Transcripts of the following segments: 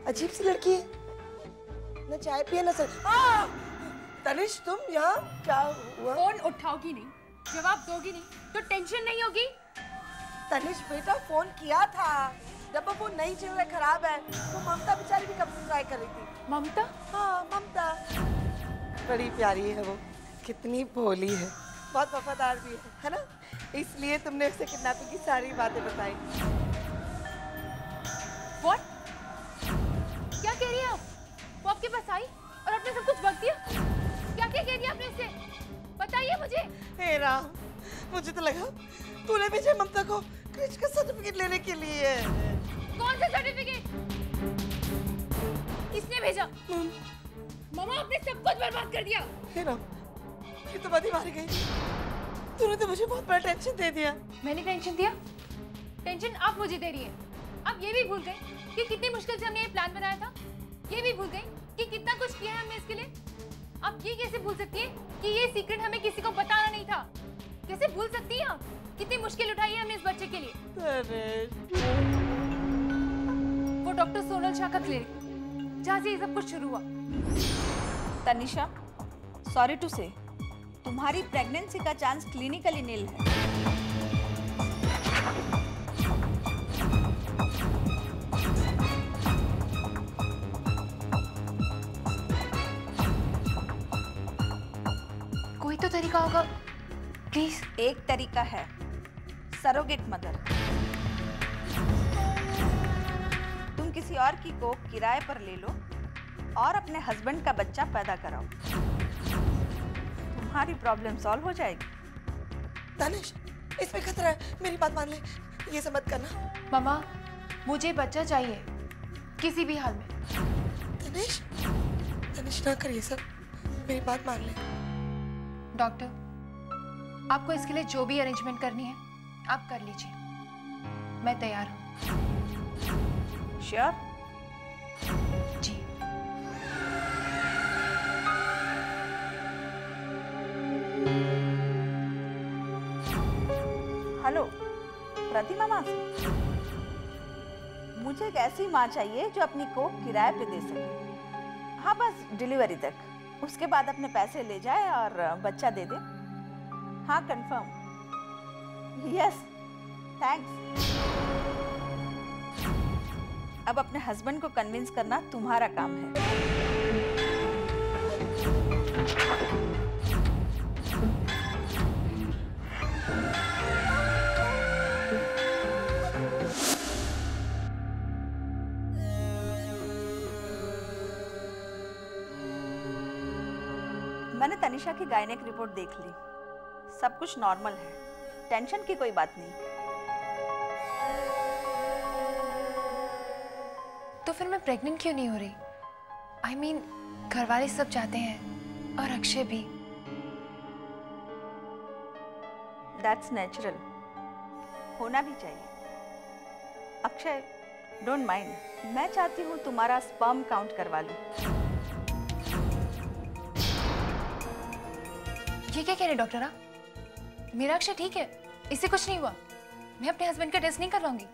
अजीब सी लड़की है, न चाय पिए न सर। तनिष तुम यहाँ क्या हुआ? फोन उठाओगी नहीं, जवाब दोगी नहीं तो टेंशन नहीं होगी? तनिष बेटा फोन किया था, जब वो नहीं चल रहा खराब है तो ममता बेचारी भी कब से ट्राई कर रही थी। ममता? हाँ ममता, बड़ी प्यारी है वो, कितनी भोली है, बहुत वफादार भी है ना? इसलिए तुमने उससे किडनैपिंग की सारी बातें बताई। What? क्या कह रही हैं आप? वो आपके पास आई और आपने सब कुछ बक दिया? क्या कह दिया आपने उससे? बताइए मुझे। हे राम, मुझे तो लगा तूने भेजा ममता को क्रिश का सर्टिफिकेट लेने के लिए। कौन सा सर्टिफिकेट? किसने भेजा? मामा आपने सब कुछ बर्बाद कर दिया। हे राम, ये तो बात ही मारी गई। तूने तो मुझे बहुत बड़ा टेंशन दे दिया। मैंने टेंशन दिया? टेंशन आप मुझे दे रही हैं। आप ये भी भूल गए कि कितनी मुश्किल से हमने ये प्लान बनाया था। ये भी भूल गए कि कितना कुछ किया है हमने इसके लिए। आप ये कैसे भूल सकती हैं कि ये सीक्रेट हमें किसी को बताना नहीं था? कैसे भूल सकती हैं आप? कितनी मुश्किल उठाई है हमने इस बच्चे के लिए। वो डॉक्टर सोनल शाह का क्लिनिक, जहाँ से ये सब कुछ शुरू हुआ। तनिषा, सॉरी टू से, तुम्हारी प्रेगनेंसी का चांस क्लिनिकली नील है। कोई तो तरीका होगा, प्लीज। एक तरीका है, सरोगेट मदर। तुम किसी और की कोख किराए पर ले लो और अपने हस्बैंड का बच्चा पैदा कराओ, तुम्हारी प्रॉब्लम सॉल्व हो जाएगी। तनिष, इसमें खतरा है, मेरी बात मान ले, ये सब मत करना। मामा, मुझे बच्चा चाहिए, किसी भी हाल में। तनिष, तनिष ना कर ये सब, मेरी बात मान ले। डॉक्टर, आपको इसके लिए जो भी अरेंजमेंट करनी है आप कर लीजिए, मैं तैयार हूँ। श्योर? जी। हेलो, प्रतिमा मासी। मुझे एक ऐसी माँ चाहिए जो अपनी कोख किराए पे दे सके। हाँ, बस डिलीवरी तक, उसके बाद अपने पैसे ले जाए और बच्चा दे दे। हाँ, कंफर्म। Yes, thanks. अब अपने हस्बैंड को कन्विंस करना तुम्हारा काम है। मैंने तनिषा की गायनेक रिपोर्ट देख ली, सब कुछ नॉर्मल है, टेंशन की कोई बात नहीं। तो फिर मैं प्रेग्नेंट क्यों नहीं हो रही? I mean, घर वाले सब चाहते हैं और अक्षय भी। That's natural, होना भी चाहिए। अक्षय, डोंट माइंड, मैं चाहती हूँ तुम्हारा स्पर्म काउंट करवा लूं। ये क्या कह रहे डॉक्टर आप? मेरा अक्षय ठीक है, इससे कुछ नहीं हुआ। मैं अपने हस्बैंड का टेस्ट नहीं करवाऊंगी।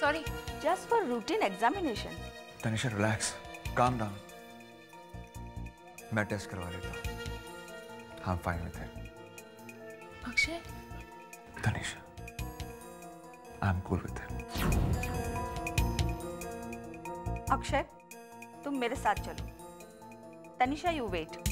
Sorry. Just for routine examination. Tanisha relax, calm down. मैं टेस्ट करवा लेता हूँ। I'm fine with it. Akshay? Tanisha, I'm cool with it. Akshay, तुम मेरे साथ चलो। Tanisha, you wait.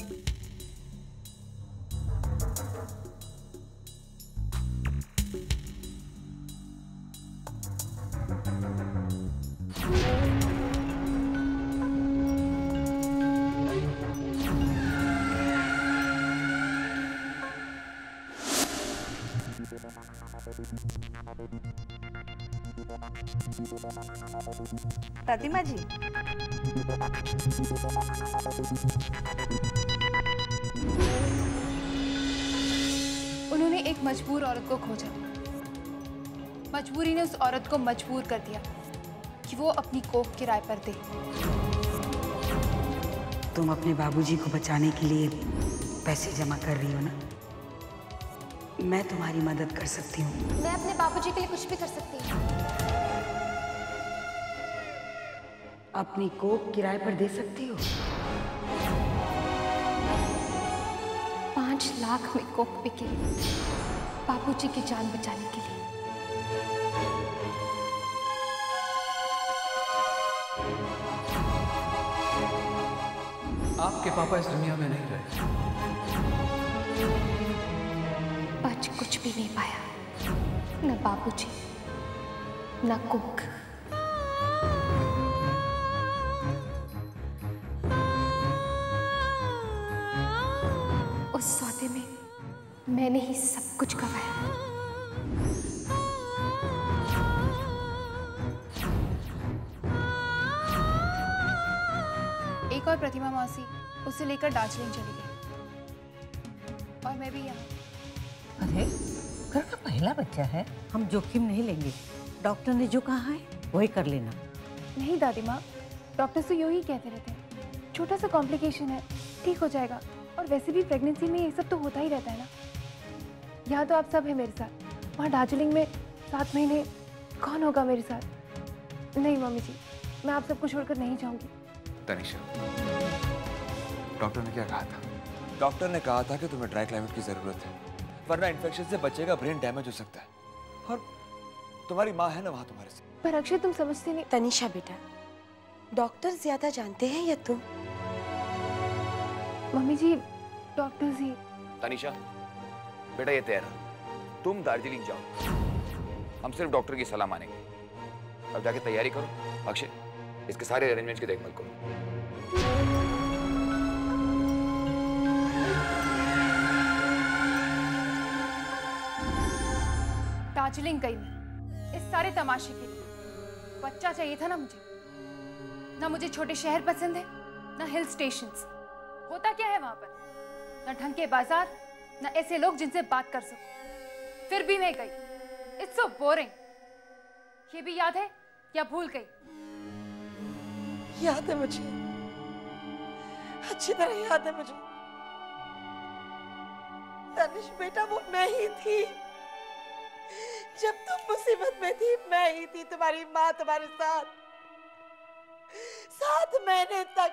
प्रतिमा जी, उन्होंने एक मजबूर औरत को खोजा। मजबूरी ने उस औरत को मजबूर कर दिया कि वो अपनी कोख किराए पर दे। तुम अपने बाबूजी को बचाने के लिए पैसे जमा कर रही हो ना? मैं तुम्हारी मदद कर सकती हूँ। मैं अपने बाबूजी के लिए कुछ भी कर सकती हूँ। अपनी कोक किराए पर दे सकती हो? 5 लाख में कोक बिकेगी बाबूजी की जान बचाने के लिए। आपके पापा इस दुनिया में नहीं रहे। बच कुछ भी नहीं पाया, न बाबूजी न कोक। उस सौदे में मैंने ही सब कुछ गवाया। एक और प्रतिमा मौसी उसे लेकर दार्जिलिंग चली गई और मैं भी यहाँ। अरे घर का पहला बच्चा है, हम जोखिम नहीं लेंगे। डॉक्टर ने जो कहा है वही कर लेना। नहीं दादी माँ, डॉक्टर से यूं ही कहते रहते हैं, छोटा सा कॉम्प्लिकेशन है, ठीक हो जाएगा। और वैसे भी प्रेगनेंसी में ये सब तो होता ही रहता है ना। यहाँ तो आप सब हैं मेरे साथ, वहाँ दार्जिलिंग में 7 महीने कौन होगा मेरे साथ? नहीं मम्मी जी, मैं आप सबको छोड़कर नहीं जाऊँगी। तनिषा, डॉक्टर ने क्या कहा था? डॉक्टर ने कहा था कि तुम्हें ड्राई क्लाइमेट की जरूरत है, वरना इन्फेक्शन से बच्चे का ब्रेन डैमेज हो सकता है। और तुम्हारी माँ है ना वहाँ तुम्हारे साथ। पर अक्षय तुम समझते नहीं। तनिषा बेटा, डॉक्टर ज्यादा जानते हैं या तुम? मम्मी जी, डॉक्टर्स ही। तनिषा बेटा, ये तैयार है, तुम दार्जिलिंग जाओ, हम सिर्फ डॉक्टर की सलाह मानेंगे। अब जाके तैयारी करो। अक्षय, इसके सारे अरेंजमेंट्स की देखभाल करो। दार्जिलिंग गई मैं इस सारे तमाशे के लिए। बच्चा चाहिए था ना मुझे। ना मुझे छोटे शहर पसंद है, ना हिल स्टेशंस। होता क्या है वहां पर? ना ढंग के बाजार, ना ऐसे लोग जिनसे बात कर सकूं। फिर भी मैं गई। It's so boring. ये भी याद है या भूल गई? याद है मुझे, अच्छी तरह याद है मुझे। तनिष बेटा, वो मैं ही थी। जब तुम मुसीबत में थी, मैं ही थी तुम्हारी माँ, तुम्हारे साथ 7 महीने तक।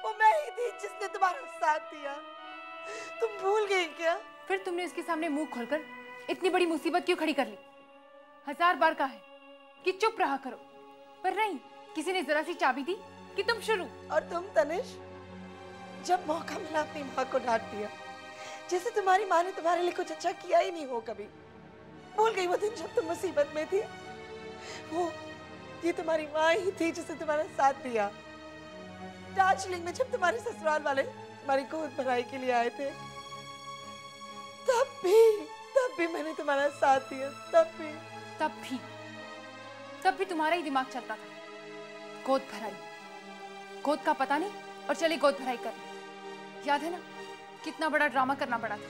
वो मैं ही थी जिसने तुम्हारा साथ दिया। तुम भूल गई क्या? फिर तुमने उसके सामने मुंह खोलकर इतनी बड़ी मुसीबत क्यों खड़ी कर ली? 1000 बार कहा है कि चुप रहा करो, पर नहीं, किसी ने जरा सी चाबी दी कि तुम शुरू। और तुम तनिष, जब मौका मिला अपनी माँ को डांट दिया, जैसे तुम्हारी माँ ने तुम्हारे लिए कुछ अच्छा किया ही नहीं हो कभी। भूल गई वो दिन जब तुम मुसीबत में थी? वो ये तुम्हारी माँ ही थी जिसने तुम्हारा साथ दिया। दार्जिलिंग में जब तुम्हारे ससुराल वाले तुम्हारी गोद भराई के लिए आए थे, तब भी मैंने तुम्हारा साथ दिया। तब भी तुम्हारा ही दिमाग चलता था। गोद भराई, गोद का पता नहीं और चले गोद भराई कर। याद है ना कितना बड़ा ड्रामा करना पड़ा था?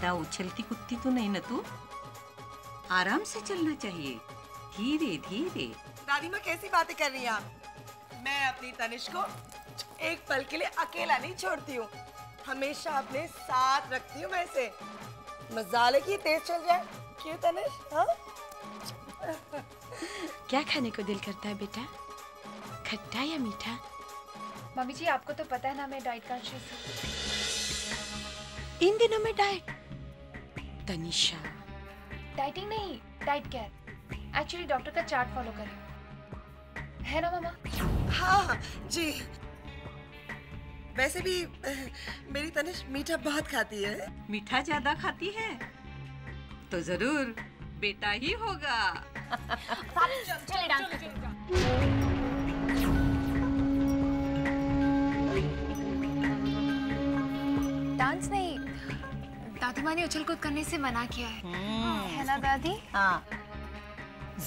ज्यादा उछलती कूदती तो नहीं ना तू? आराम से चलना चाहिए, धीरे धीरे। दादी माँ कैसी बातें कर रही हैं आप? मैं अपनी तनिष्क को एक पल के लिए अकेला नहीं छोड़ती हूँ, हमेशा अपने साथ रखती हूँ। वैसे मजाले की तेज चल जाए क्यों तनिष्क? हाँ? क्या खाने को दिल करता है बेटा, खट्टा या मीठा? मम्मी जी आपको तो पता है ना मैं डाइट कॉन्शियस हूँ। इन दिनों में डाइट? तनिषा, डाइटिंग नहीं, डाइट केयर। एक्चुअली डॉक्टर का चार्ट फॉलो कर रही हूँ, है ना मामा? हाँ जी। वैसे भी मेरी तनिष्क मीठा बहुत खाती है। मीठा ज्यादा खाती है तो जरूर बेटा ही होगा। चले डांस करते हैं। डांस नहीं, दादी माँ ने उछल कूद करने से मना किया है ना दादी? हाँ,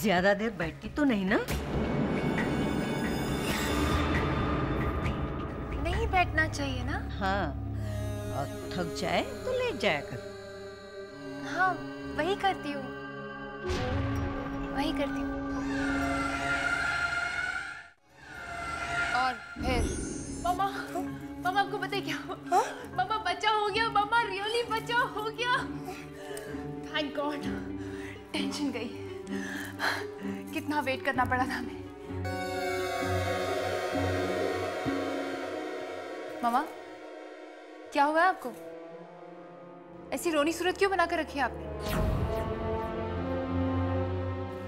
ज्यादा देर बैठती तो नहीं ना? नहीं बैठना चाहिए ना? हाँ, और थक जाए तो लेट जाया कर। हाँ वही करती हूँ, वही करती हूँ। और फिर मामा, मामा आपको पता है क्या? मामा बच्चा हो गया, मामा रियली बच्चा हो गया। थैंक गॉड, टेंशन गई। कितना वेट करना पड़ा था हमें। मामा क्या हुआ है आपको? ऐसी रोनी सूरत क्यों बना कर रखी है आपने?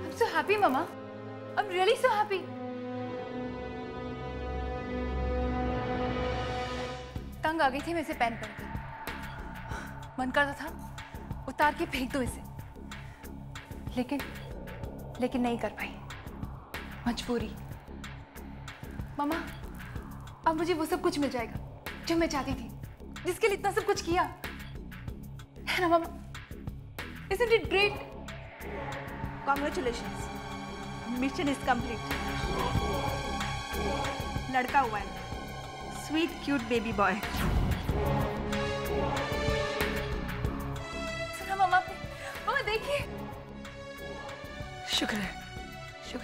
I'm so happy, Mama. I'm really so happy. तंग आ गई थी मैं इसे पेन पहनकर। मन करता था उतार के फेंक दो इसे, लेकिन नहीं कर पाई, मजबूरी। मामा अब मुझे वो सब कुछ मिल जाएगा जो मैं चाहती थी, जिसके लिए इतना सब कुछ किया, है ना मामा? Isn't it great? Congratulations, mission is complete. लड़का हुआ है, स्वीट क्यूट बेबी बॉय। सुना मामा, मामा देखिए। शुक्र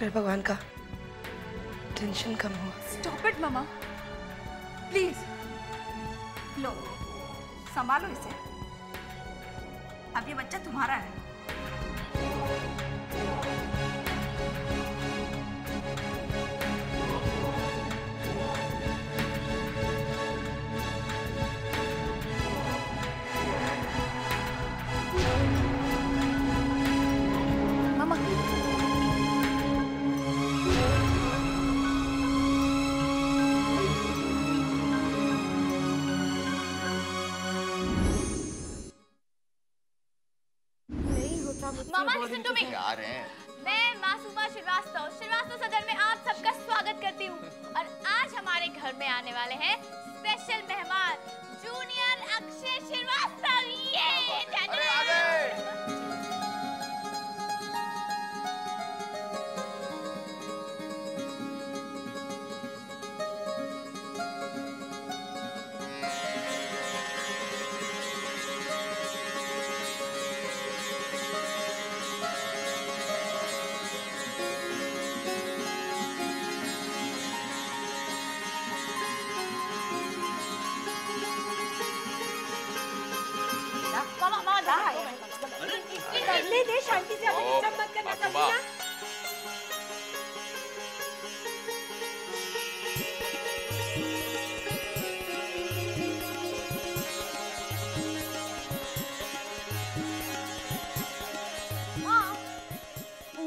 है भगवान का, टेंशन कम हुआ। Stop it, मामा, प्लीज। लो संभालो इसे, अब ये बच्चा तुम्हारा है। मामा मामा लिसन टू मी। यार हैं। मैं मासूमा श्रीवास्तव सदन में आप सबका स्वागत करती हूँ। और आज हमारे घर में आने वाले हैं स्पेशल मेहमान जूनियर अक्षय श्रीवास्तव। ये ले शांति से, अपनी डिस्टर्ब मत करना, समझी ना?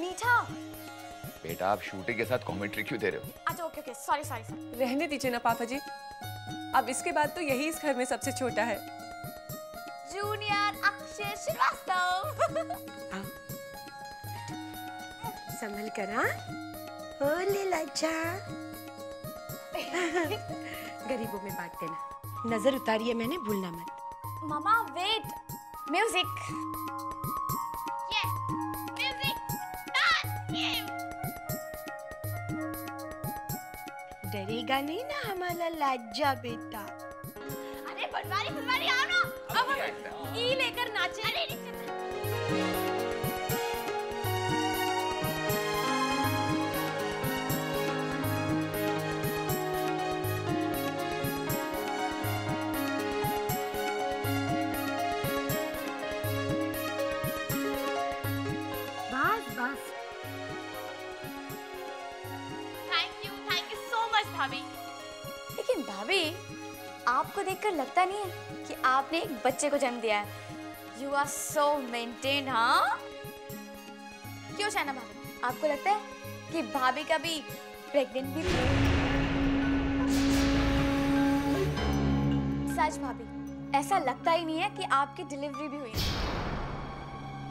मीठा। बेटा आप शूटिंग के साथ कमेंट्री क्यों दे रहे हो? अच्छा ओके सॉरी। रहने दीजिए ना पापा जी, अब इसके बाद तो यही इस घर में सबसे छोटा है। जूनियर अक्षय श्रीवास्तव। संभल कर, हाँ? ओले लाचा। गरीबों में बांट देना। नजर उतारी है मैंने, भूलना मत। मामा वेट, म्यूजिक। डरेगा नहीं ना हमारा लाजा बेटा? अरे फुलवारी आओ ना। अब हम ई लेकर नाचे। अरे थैंक यू सो मच भाभी। लेकिन भाभी आपको देखकर लगता नहीं है कि आपने एक बच्चे को जन्म दिया है। You are so maintain. हाँ क्यों शहना भाभी, आपको लगता है कि भाभी कभी प्रेग्नेंट भी थी? सच भाभी, ऐसा लगता ही नहीं है कि आपकी डिलीवरी भी हुई।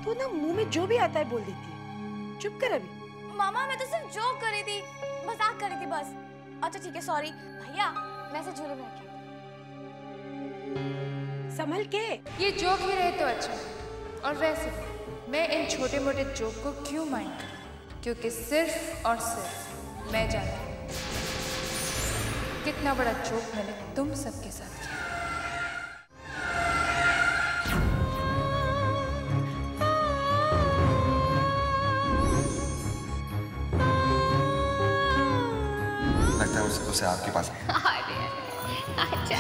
तू ना मुंह में जो भी आता है बोल देती है। चुप कर अभी। मामा मैं तो सिर्फ जोक कर रही थी, मजाक कर रही थी बस। अच्छा ठीक है सॉरी भैया, मैं से झूले में रखी। संभल के। ये जोक ही रहे तो अच्छा। और वैसे मैं इन छोटे मोटे जोक को क्यों माइंड करूं? क्योंकि सिर्फ और सिर्फ मैं जानती हूं कितना बड़ा जोक मैंने तुम सबके साथ किया। लगता है उसे आपके पास। अच्छा।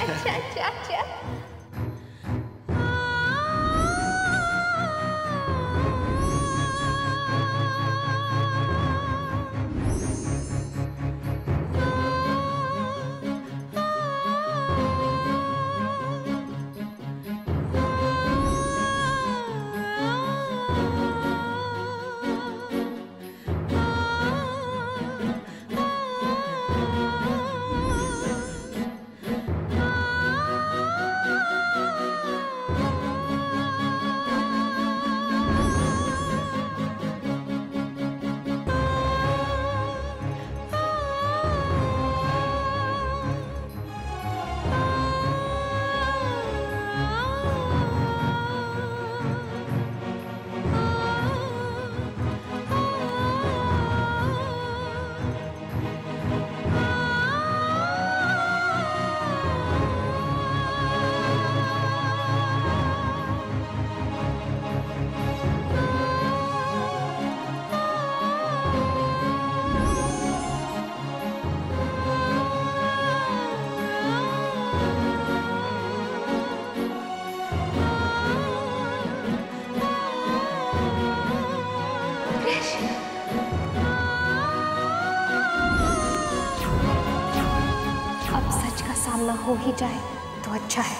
सामना हो ही जाए तो अच्छा है,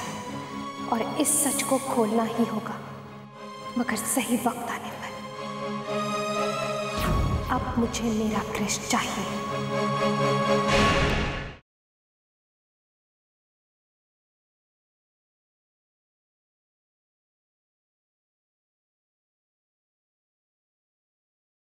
और इस सच को खोलना ही होगा, मगर सही वक्त आने पर। अब मुझे मेरा कृष चाहिए।